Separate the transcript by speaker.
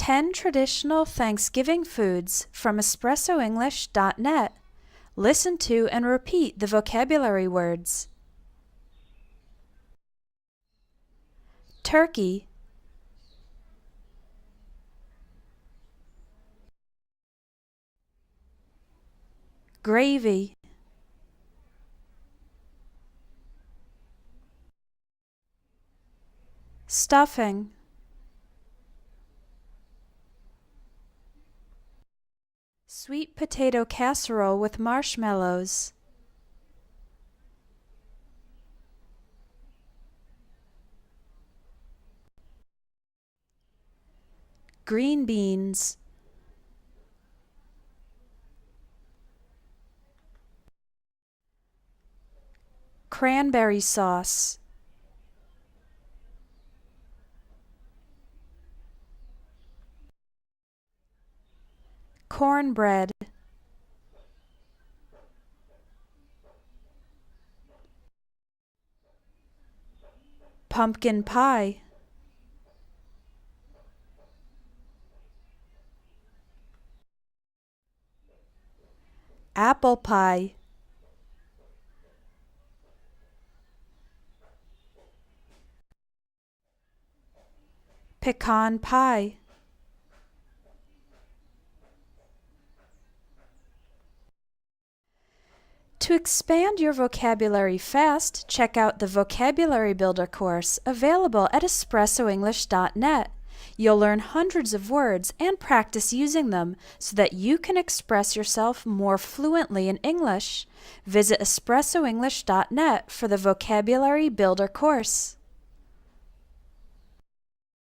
Speaker 1: 10 traditional Thanksgiving foods from espressoenglish.net. Listen to and repeat the vocabulary words. Turkey, gravy, stuffing, sweet potato casserole with marshmallows, green beans, cranberry sauce, cornbread, pumpkin pie, apple pie, pecan pie, To expand your vocabulary fast, check out the Vocabulary Builder course available at espressoenglish.net. You'll learn hundreds of words and practice using them so that you can express yourself more fluently in English. Visit espressoenglish.net for the Vocabulary Builder course.